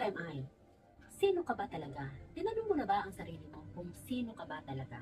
am I? Sino ka ba talaga? Tinanong mo na ba ang sarili mo kung sino ka ba talaga?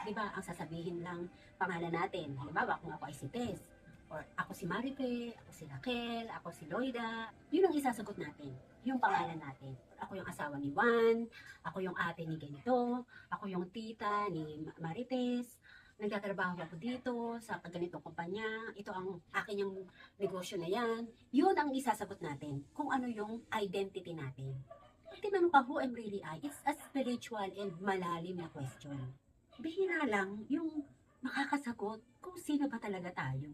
Di ba, ang sasabihin lang pangalan natin. Halimbawa, kung ako ay si Tess, or ako si Marife, ako si Raquel, ako si Loida, yun ang isasagot natin, yung pangalan natin. Ako yung asawa ni Juan, ako yung ate ni ganito, ako yung tita ni Marites, nagtatrabaho ako dito sa ganitong kumpanya, ito ang akin yung negosyo na yan. Yun ang isasagot natin, kung ano yung identity natin. Pag tinanong ka who am really I, it's a spiritual and malalim na question. Bihira lang yung makakasagot kung sino ba talaga tayo.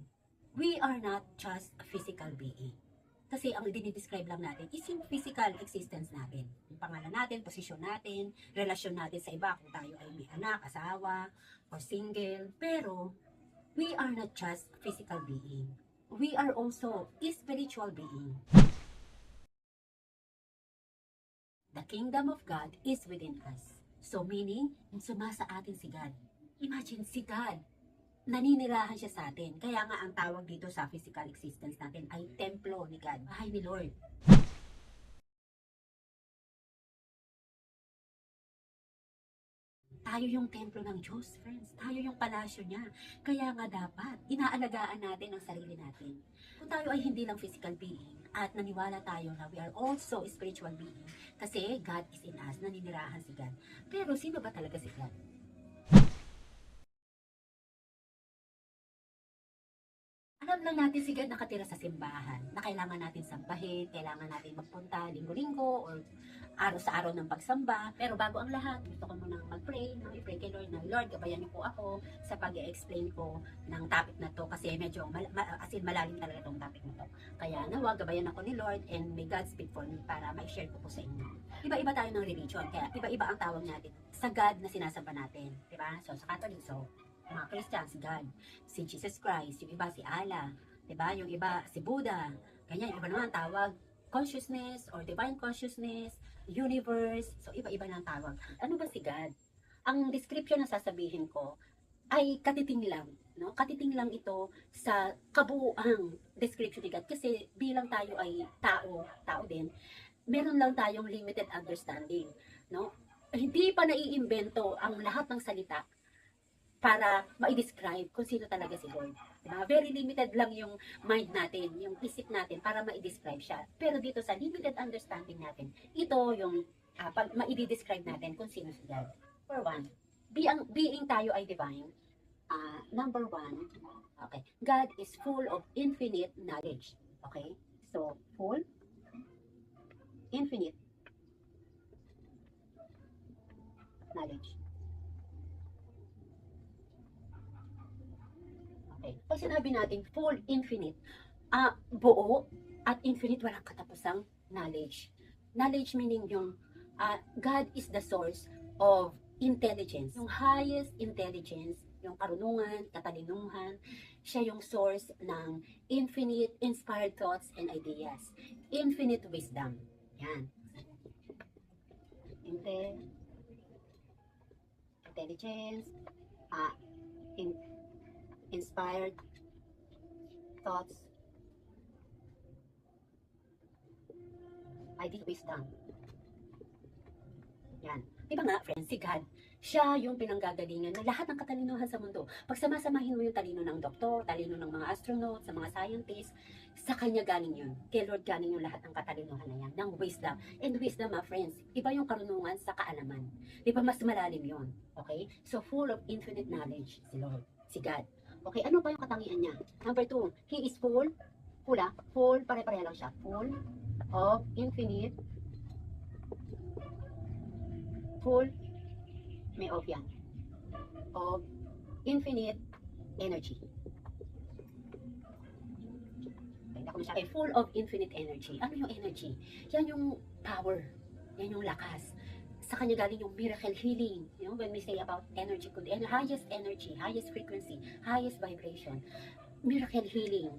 We are not just a physical being. Kasi ang dinidescribe lang natin is yung physical existence natin. Yung pangalan natin, posisyon natin, relasyon natin sa iba, kung tayo ay may anak, asawa, or single. Pero, we are not just a physical being. We are also a spiritual being. The kingdom of God is within us. So meaning, sumasa atin si God. Imagine, si God, naninirahan siya sa atin. Kaya nga ang tawag dito sa physical existence natin ay templo ni God, bahay ni Lord. Tayo yung templo ng Diyos, friends. Tayo yung palasyo niya. Kaya nga dapat, inaalagaan natin ang sarili natin. Kung tayo ay hindi lang physical being, at naniwala tayo na we are also spiritual being, kasi God is in us, naninirahan si God. Pero sino ba talaga si God? Alam lang natin si God nakatira sa simbahan, na kailangan natin sambahin, kailangan natin magpunta linggo-linggo or araw sa araw ng pagsamba. Pero bago ang lahat, gusto ko munang mag-pray, i-pray kay Lord na, Lord, gabayan niyo po ako sa pag-explain ko ng topic na to kasi medyo malalim talaga itong topic na to. Kaya nawa, gabayan ako ni Lord and may God speak for me para ma-share ko po sa inyo. Iba-iba tayo ng religion, kaya iba-iba ang tawag natin sa God na sinasamba natin. Diba? So, sa Catholic, mga Christians, God, si Jesus Christ, yung iba si Allah, 'di ba? Yung iba si Buddha. Ganyan, iba naman tawag consciousness or divine consciousness, universe. So iba-iba ng tawag. Ano ba si God? Ang description na sasabihin ko ay katiting lang, no? Katiting lang ito sa kabuuang description ni God kasi bilang tayo ay tao din, meron lang tayong limited understanding, no? Hindi pa naiimbento ang lahat ng salita para ma-describe kung sino talaga si Lord. Diba? Very limited lang yung mind natin, yung isip natin para ma-describe siya. Pero dito sa limited understanding natin, ito yung ma-describe natin kung sino si God. For one, being tayo ay divine. Number one, okay, God is full of infinite knowledge. Okay? So, full, infinite knowledge. Okay. Pag sinabi natin full, infinite, buo at infinite, walang katapusang knowledge. Knowledge meaning yung God is the source of intelligence. Yung highest intelligence, yung karunungan, katalinuhan, siya yung source ng infinite inspired thoughts and ideas. Infinite wisdom. Yan. Intelligence, inspired thoughts, idea, wisdom. Yan. Diba nga, friends, si God, siya yung pinanggagalingan ng lahat ng katalinuhan sa mundo. Pag samasamahin mo yung talino ng doktor, talino ng mga astronaut, sa mga scientists, sa kanya galing yun. Kay Lord galing yung lahat ng katalinuhan na yan, ng wisdom. And wisdom, friends, iba yung karunungan sa kaalaman. Di ba mas malalim yun? Okay? So, full of infinite knowledge, si Lord, si God. Okay, ano pa yung katangian niya? Number 2, He is full, pare-pareha lang siya, full of infinite, may of yan, of infinite energy. Okay, full of infinite energy. Ano yung energy? Yan yung power, yan yung lakas. Sa kanya galing yung miracle healing. You know, when we say about energy, highest energy, highest frequency, highest vibration, miracle healing,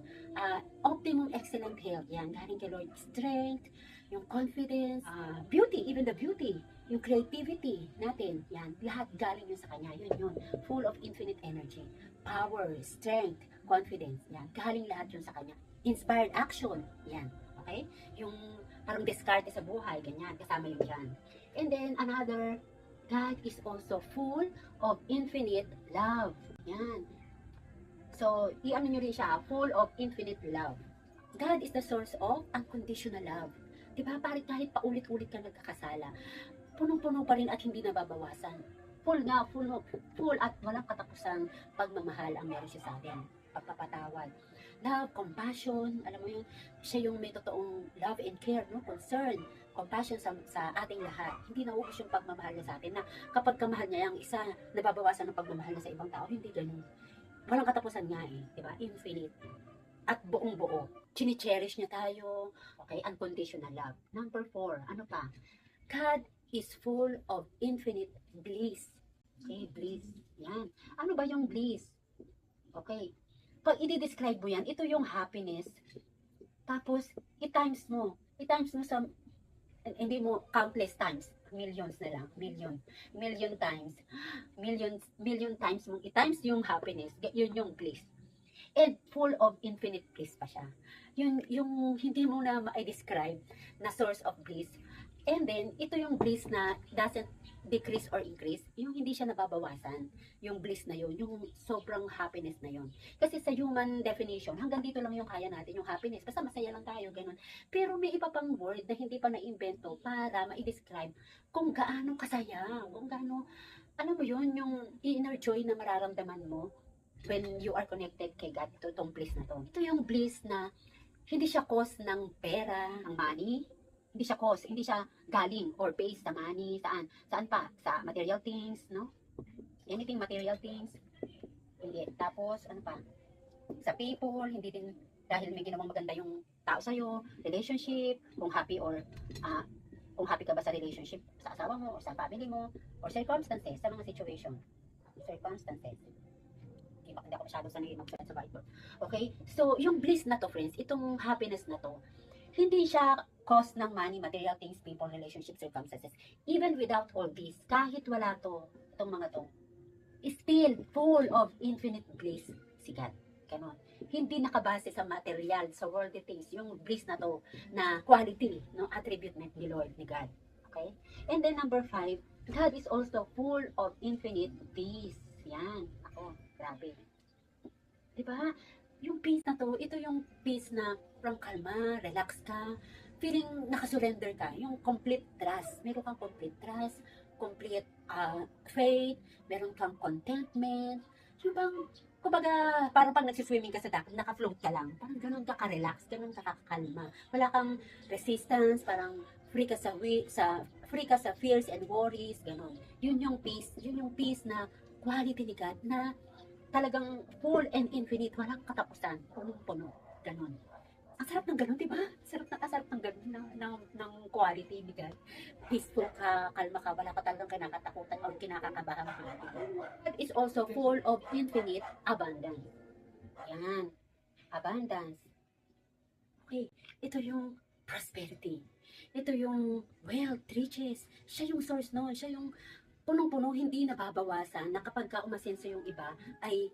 optimum excellent health, yan, galing kay Lord. Strength, yung confidence, beauty, even the beauty, yung creativity natin, yan, lahat galing yun sa kanya, yun, full of infinite energy, power, strength, confidence, yan, galing lahat yun sa kanya. Inspired action, yan, okay? Yung parang diskarte sa buhay, ganyan, kasama yun dyan. And then, another, God is also full of infinite love. Yan. So, i-ano nyo rin siya, full of infinite love. God is the source of unconditional love. Diba? Kahit paulit-ulit ka nagkakasala, punong-puno pa rin at hindi nababawasan. Full at walang katapusang pagmamahal ang meron siya sa atin. Pagpapatawad. Love, compassion, alam mo yun, siya yung may totoong love and care, no? Concern, compassion sa ating lahat. Hindi nauubos yung pagmamahal niya sa atin na kapag kamahal niya yung isa, nababawasan ng pagmamahal niya sa ibang tao. Hindi ganun. Walang katapusan nga eh, di ba? Infinite. At buong-buo. Chini-cherish niya tayo. Okay, unconditional love. Number 4, ano pa? God is full of infinite bliss. Okay, bliss. Yan. Ano ba yung bliss? Okay. Pag i-describe mo yan, ito yung happiness. Tapos, i-times mo. I-times mo sa, hindi mo countless times. Millions na lang. Million times. Million times mong i-times yung happiness. Yun yung bliss. And full of infinite bliss pa siya. Yung hindi mo na ma-describe na source of bliss. And then, ito yung bliss na doesn't decrease or increase. Yung hindi siya nababawasan. Yung bliss na yun. Yung sobrang happiness na yun. Kasi sa human definition, hanggang dito lang yung kaya natin, yung happiness. Basta masaya lang tayo, ganun. Pero may iba pang word na hindi pa na-invento para ma-describe kung gaano kasaya. Kung gaano, alam mo yun, yung inner joy na mararamdaman mo when you are connected kay God. Ito, itong bliss na to. Ito yung bliss na hindi siya cause ng pera, ng money. Hindi siya cause, hindi siya galing or based sa money. Saan? Saan pa? Sa material things, no? Anything material things. Hindi. Tapos, ano pa? Sa people, hindi din dahil may ginawang maganda yung tao sa'yo, relationship, kung happy ka ba sa relationship sa asawa mo, or sa family mo, or circumstances, sa mga situation. Circumstances. Hindi ako masyado sanay mag-set sa Bible. Okay? So, yung bliss na to, friends, itong happiness na to, hindi siya cause ng money, material things, people, relationships, circumstances. Even without all this, kahit wala to, itong mga to, still full of infinite bliss si God. Ganon. Hindi nakabase sa material, sa worldly things, yung bliss na to, na quality, no, attribute ni Lord, ni God. Okay? And then number 5, God is also full of infinite peace. Yan. Ako, grabe. Diba? Yung peace na to, ito yung peace na from kalma, relax ka, feeling nakasurrender ka, yung complete trust. Meron kang complete trust, complete faith, meron kang contentment. Yung bang, kumbaga, parang pag nagsiswimming ka sa dagat, naka-float ka lang. Parang ganun ka ka-relax, ganun ka kakalma. Wala kang resistance, parang free ka sa fears and worries, ganun. Yun yung peace na quality ni God na talagang full and infinite, walang katapusan, punong-puno, ganun. Ang sarap ng ganun, di ba? Sarap ng ganun, ng quality ni God. Peaceful ka, kalma ka, wala ka talagang kinakatakutan o kinakakabahan. God is also full of infinite abundance. Yan, abundance. Okay, ito yung prosperity. Ito yung wealth, riches. Siya yung source nun, siya yung punong-puno, hindi nababawasan na kapag ka umasenso yung iba, ay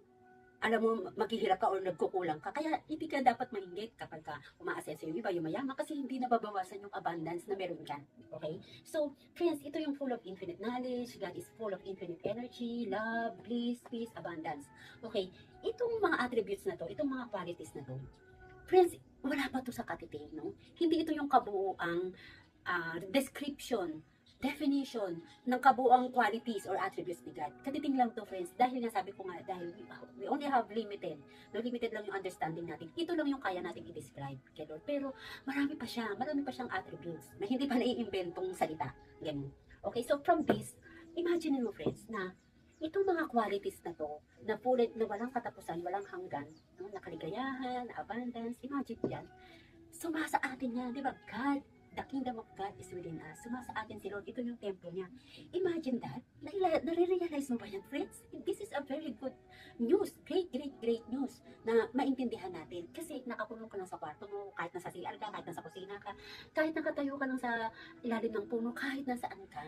alam mo, maghihirap ka o nagkukulang ka. Kaya hindi ka dapat mainggit kapag ka umaasenso yung iba, yung mayaman, kasi hindi nababawasan yung abundance na meron ka. Okay? So, friends, ito yung full of infinite knowledge. God is full of infinite energy, love, bliss, peace, abundance. Okay? Itong mga attributes na to, itong mga qualities na to, friends, wala pa to sa katiting, no? Hindi ito yung kabuuang description, definition ng kabuang qualities or attributes ni God. Katiting lang to, friends, dahil nga sabi ko nga, dahil we only have limited lang yung understanding natin. Ito lang yung kaya natin i-describe kay Lord. Pero marami pa siyang attributes na hindi pa naiimbentong salita. Ganun. Okay, so from this, imagine mo, friends, na itong mga qualities na to, na full, na walang katapusan, walang hanggan, no? Na kaligayahan, abundance, imagine yan. Sumasa atin yan, di ba? God, the kingdom of God is within us. Sumasa atin si Lord. Ito yung templo niya. Imagine that. Nare-realize mo ba yan, friends? This is a very good news. Great news na maintindihan natin. Kasi nakakulong ka lang sa kwarto mo, kahit nasa CR ka, kahit nasa kusina ka, kahit nakatayo ka lang sa ilalim ng puno, kahit nasaan ka,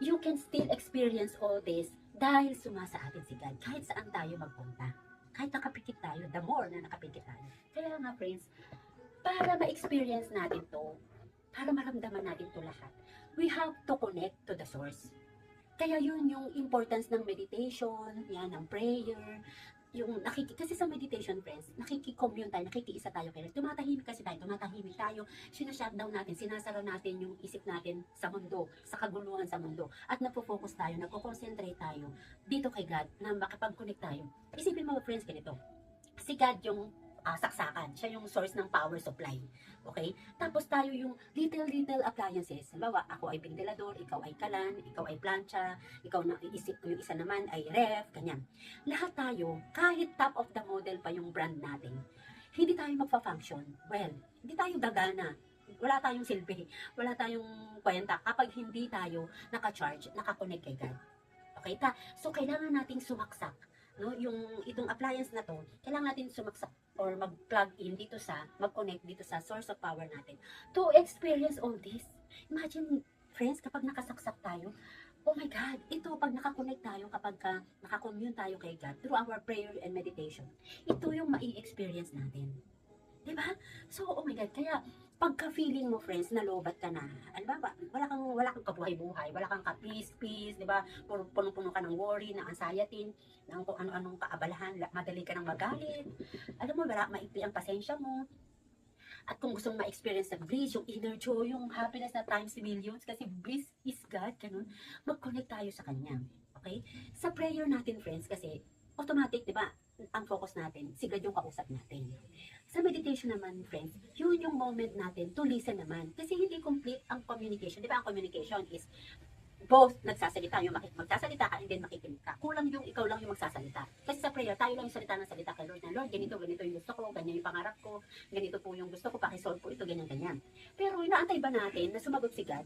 you can still experience all this dahil sumasa atin si God. Kahit saan tayo magpunta. Kahit nakapikit tayo, the more na nakapikit tayo. Kaya nga, friends, para ma-experience natin to, para maramdaman natin to lahat, we have to connect to the source. Kaya yun yung importance ng meditation, yan, ng prayer, yung kasi sa meditation, friends, nakiki-commune tayo, nakikiisa tayo kaya tumatahimik tayo, sinashutdown natin, sinasara natin yung isip natin sa mundo, sa kaguluhan sa mundo, at nagpo-focus tayo, nagko-concentrate tayo dito kay God, na makapag-connect tayo. Isipin mo, friends, ganito, si God yung saksakan, siya yung source ng power supply. Okay? Tapos tayo yung little appliances. Halimbawa, ako ay ventilador, ikaw ay kalan, ikaw ay plancha, ikaw na iisip ko yung isa naman ay ref, ganyan. Lahat tayo, kahit top of the model pa yung brand natin, hindi tayo magfa-function. Well, hindi tayo gagana. Wala tayong silbi, wala tayong kwenta kapag hindi tayo naka-charge, naka-connect kay God. Okay? So, kailangan nating sumaksak, no, yung itong appliance na to, kailangan natin sumaksak or mag-plug in dito sa, mag-connect dito sa source of power natin to experience all this. Imagine, friends, kapag nakasaksak tayo, oh my God, ito pag nakakonect tayo, kapag nakakommune tayo kay God through our prayer and meditation, ito yung mai-experience natin. Diba? So, oh my God, kaya pagka-feeling mo, friends, na lobat ka na, ano ba, wala kang kabuhay-buhay, wala kang ka-peace, di ba? Punong-puno ka ng worry, ng anxiety, ng kung ano-anong kaabalahan, madali ka ng magalit. Alam mo, maikli ang pasensya mo. At kung gusto mong ma-experience ng bliss, yung inner joy, yung happiness na times millions, kasi bliss is God, ganun, mag-connect tayo sa Kanya. Okay? Sa prayer natin, friends, kasi automatic, di ba, ang focus natin, si God yung kausap natin. Sa meditation naman, friends, yun yung moment natin to listen naman. Kasi hindi complete ang communication. Di ba, ang communication is both nagsasalita, yung magsasalita ka and then makikinig ka. Kulang yung ikaw lang yung magsasalita. Kasi sa prayer, tayo lang yung salita ng salita kay Lord na, Lord, ganito yung gusto ko, ganyan yung pangarap ko, ganito po yung gusto ko, pakisolve po ito, ganyan. Pero inaantay ba natin na sumagot si God?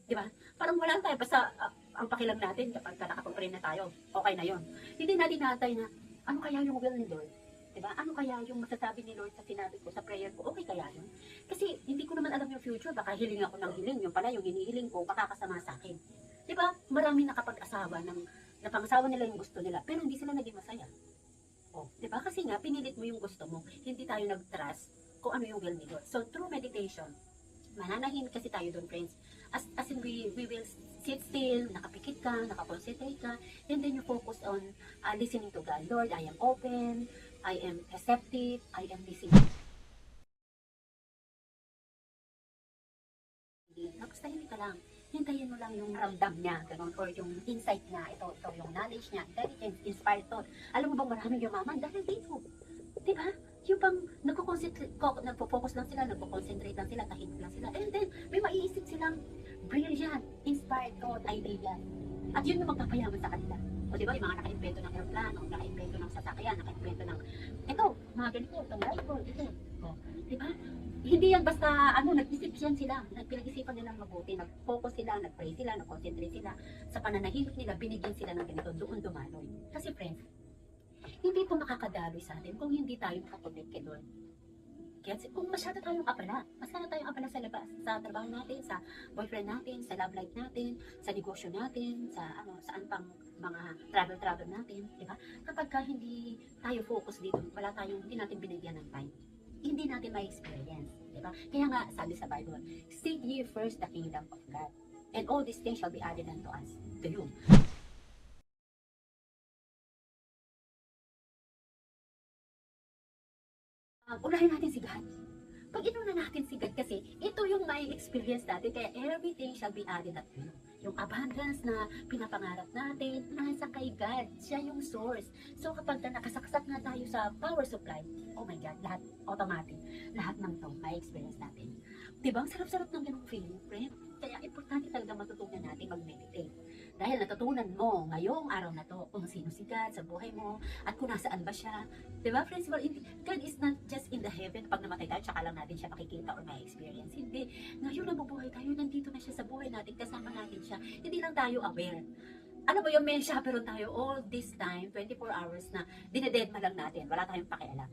Di ba? Parang wala tayo, basta ang pakilang natin kapag nakapag-pray na tayo, okay na yon. Hindi natin naantay na, ano kaya yung will ni Lord? Diba? Ano kaya yung masasabi ni Lord sa sinabi ko, sa prayer ko, okay kaya yun? Kasi hindi ko naman alam yung future, baka hiling ako ng hiling, yung pala yung hinihiling ko, baka kasama sa akin. Diba? Maraming nakapag-asawa ng napangasawa nila yung gusto nila, pero hindi sila naging masaya. Oh, diba? Kasi nga, pinilit mo yung gusto mo, hindi tayo nag-trust kung ano yung will ni Lord. So, through meditation, mananahimik kasi tayo doon, friends. As in, we will sit still, nakapikit ka, nakakonsentrate ka, and then you focus on listening to God. Lord, I am open, I am receptive, I am listening. Tapos tahimik ka lang. Hintayin mo lang yung ramdam niya, ganun, or yung insight niya, ito yung knowledge niya, intelligence, inspired thought. Alam mo bang maraming yumaman dahil dito? Diba? Yung bang nagpo-focus lang sila, nagpo-concentrate lang sila, tahimik lang sila, and then may maiisip silang brilliant, inspired thought, idea. At yun yung magpapayaman sa kanila. O diba, yung mga naka-invento ng airplane, o naka-invento ng sasakyan, naka-invento ng, ito, mga ganito, itong rifle, ito. O, diba? Hindi yan basta, nag-isip yan sila, pinag-isipan nilang mabuti, nag-focus sila, nag-pray sila, nag-concentrate sila, sa pananahimik nila, binigyan sila ng ganito, doon dumaloy. Kasi friends, hindi ito makakadaloy sa atin kung hindi tayo makakonect kay Lord. Kaya kung masyado tayong abala sa labas, sa trabaho natin, sa boyfriend natin, sa love life natin, sa negosyo natin, sa saan pang mga travel natin, di ba? Kapag hindi tayo focus dito, hindi natin binigyan ng time, hindi natin ma-experience, di ba? Kaya nga, sabi sa Bible, seek ye first the kingdom of God, and all these things shall be added unto us, to you. Unahin natin si God. Pag inuna natin si God kasi, ito yung may experience natin, kaya everything shall be added at you. Yung abundance na pinapangarap natin, nasa kay God. Siya yung source. So kapag nakasaksak na tayo sa power supply, oh my God, lahat automatic. Lahat ng to, may experience natin. Diba? Ang sarap-sarap ng ganung feeling, friend. Kaya importante talaga matutunan natin mag-meditate. Dahil natutunan mo ngayong araw na to kung sino si God sa buhay mo at kung nasaan ba siya. Diba, friends? God is not just in the heaven. Pag namatay tayo, tsaka lang natin siya makikita or may experience. Hindi. Ngayon nabubuhay tayo, nandito na siya sa buhay natin, kasama natin siya. Hindi lang tayo aware. Ano ba yung may chaperon tayo all this time, 24 hours na dinededma lang natin. Wala tayong pakialam.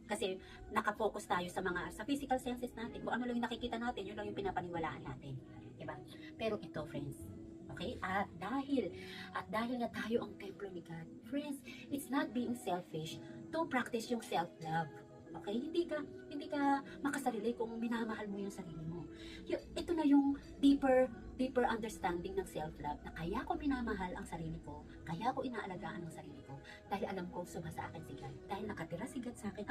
Kasi nakafocus tayo sa physical senses natin. Kung ano lang yung nakikita natin, yun lang yung pinapaniwalaan natin. Diba? Pero ito, friends, okay? At dahil na tayo ang templo ni God, friends, it's not being selfish to practice yung self-love. Okay? Hindi ka makasarili kung minamahal mo yung sarili mo. Ito na yung deeper understanding ng self-love na kaya ko minamahal ang sarili ko, kaya ko inaalagaan ang sarili ko, dahil alam ko suma sa akin si God. Dahil nakatira si God sa akin,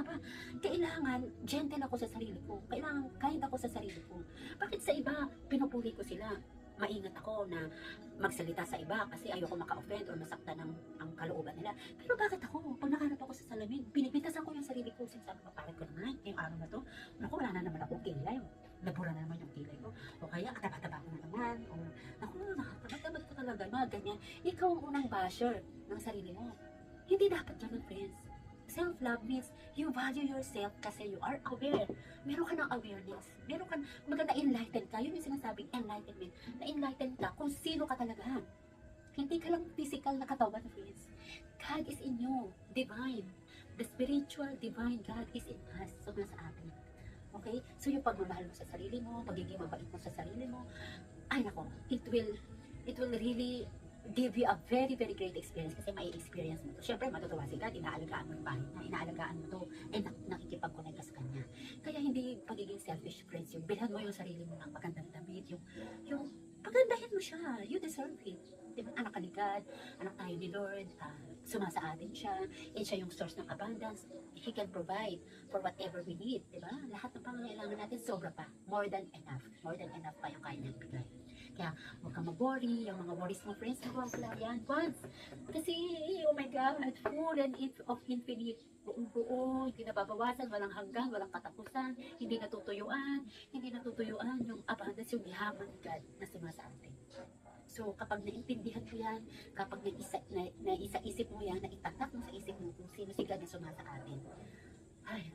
kailangan gentle ako sa sarili ko, kailangan kind ako sa sarili ko. Bakit sa iba, pinupuli ko sila? Maingat ako na magsalita sa iba kasi ayoko maka-offend or masaktan ang kalooban nila. Pero bakit ako, pag nakaharap ako sa salamin, pinipintasan ko yung sarili ko, sinasabi ko, parang ko naman, ngayong araw na to, naku, wala na naman akong kilay, nabura na naman yung kilay ko, o kaya kataba-taba ko na naman, o naku, nakataba-taba ko talaga, mga ganyan. Ikaw ang unang basher ng sarili mo. Hindi dapat ganun, friends. Self-love means you value yourself kasi you are aware. Meron ka ng awareness. Meron ka, na-enlighten ka. Yun yung sinasabing enlightenment. Na-enlighten ka kung sino ka talaga. Hindi ka lang physical na katawan, friends. God is in you. Divine. The spiritual, divine God is in us. So, nasa atin. Okay? So, yung pagmamahal mo sa sarili mo, pagiging mabait mo sa sarili mo, ay nako, it will really give you a very, very great experience kasi may experience mo to. Siyempre, matutuwa si God, inaalagaan mo yung bahay niya, inaalagaan mo to, and nakikipag-connect ka sa kanya. Kaya hindi pagiging selfish, friends, yung bilhan mo yung sarili mo ng magandang damit, yung pagandahin mo siya, you deserve it. Diba? Anak ka ni God, anak tayo ni Lord, sumasa atin siya, and siya yung source ng abundance. He can provide for whatever we need, diba? Lahat ng pangangailangan natin, sobra pa, more than enough pa yung kaya niyang bigay. Kaya huwag kang mag-worry, yung mga worries mo, friends, wala yan. Once, kasi, oh my God, full and of infinite, buong-buo, hindi nababawasan, walang hanggan, walang katapusan, hindi natutuyuan yung abundance, yung yaman ni God na sumasa atin. So, kapag naintindihan mo yan, kapag naisa-isip mo yan, naitatak mo sa isip mo kung sino si God na sumasa atin, ay,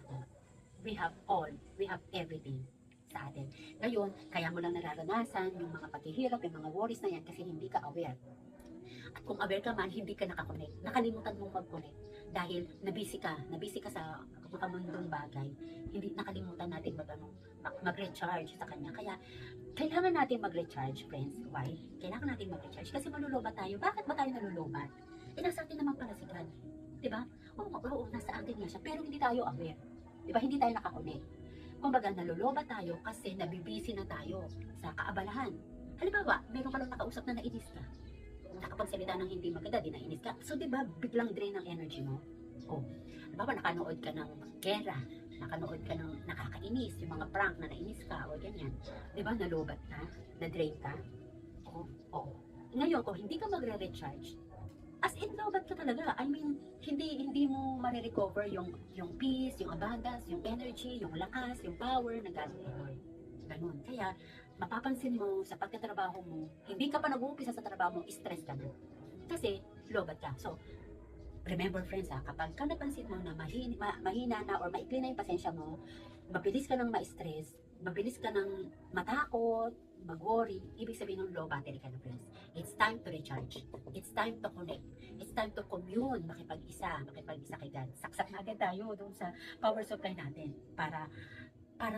we have everything sa atin. Ngayon, kaya mo lang nararanasan yung mga paghihirap, yung mga worries na yan kasi hindi ka aware. At kung aware ka man, hindi ka nakakonect. Nakalimutan mong mag-connect dahil nabisi ka sa makamundong bagay. Hindi nakalimutan natin mag-recharge sa kanya. Kaya, kailangan natin mag-recharge, friends. Why? Kailangan natin mag-recharge kasi malulobat tayo. Bakit ba tayo nalulobat? Nasa atin naman pala si God. Diba? Oo, nasa atin niya siya. Pero hindi tayo aware. Diba? Hindi tayo nakakonect. Kumbaga, nalulobat tayo kasi nabibisi na tayo sa kaabalahan. Halimbawa, meron ka lang nakausap na nainis ka. Nakapagsalita ng hindi maganda, di nainis ka. So, diba, biglang drain ang energy mo? O, halimbawa, nakanood ka ng gera, nakanood ka ng nakakainis, yung mga prank na nainis ka, o ganyan. Diba, nalubat ka, na-drain ka. O. Ngayon, kung hindi ka magre-recharge, as in, lobat ka talaga. I mean, hindi mo marirecover yung peace, yung abundance, yung energy, yung lakas, yung power na galing kay Lord. Ganun. Kaya, mapapansin mo sa pagtatrabaho mo, hindi ka pa nag-uumpisa sa trabaho mo, stress ka na. Kasi, lobat ka. So, remember friends kapag ka napansin mo na mahina na or maikli na yung pasensya mo, mabilis ka nang ma-stress, mabilis ka nang matakot, mag-worry, ibig sabihin ng low battery ka na, friends. It's time to recharge. It's time to connect. It's time to commune, makipag-isa kay God. Saksak na agad tayo doon sa power supply natin para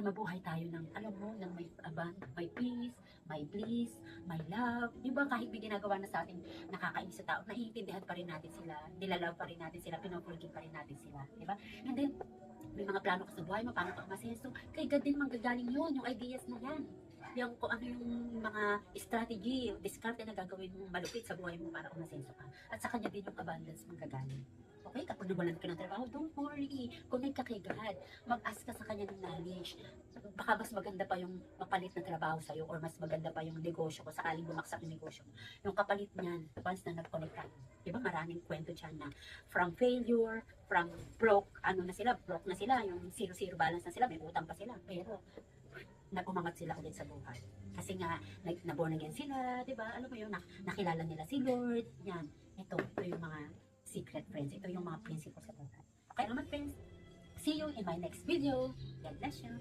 mabuhay tayo ng, alam mo, ng may peace, may bliss, may love. Di ba kahit may ginagawa na sa atin nakakainis sa tao, naiintindihan pa rin natin sila, nilalove pa rin natin sila, pinupulgin pa rin natin sila. Di ba? And then, may mga plano ka sa buhay mo, paano ka umasenso, kay God din manggagaling yun, yung ideas na yan. Yung kung ano yung mga strategy, diskarte na gagawin mo malupit sa buhay mo para umasenso ka. At sa kanya din yung abundance manggagaling. Okay, kapag nawalan ka ng trabaho, don't worry. Connect ka kay God. Mag-ask ka sa kanya ng knowledge. Baka mas maganda pa yung mapalit na trabaho sa'yo or mas maganda pa yung negosyo ko, sakaling bumaksak yung negosyo mo. Yung kapalit niyan, once na nag-connect ka. Diba maraming kwento dyan na from failure, from broke na sila, yung zero balance na sila, may utang pa sila. Pero, nag-umangat sila ulit sa buhay. Kasi nga, naborn again sila, diba? Alam mo yun, nakilala nila si Lord. Yan, ito yung mga secret, friends. Ito yung mga principles sa buhay. Okay naman, friends. See you in my next video. God bless you.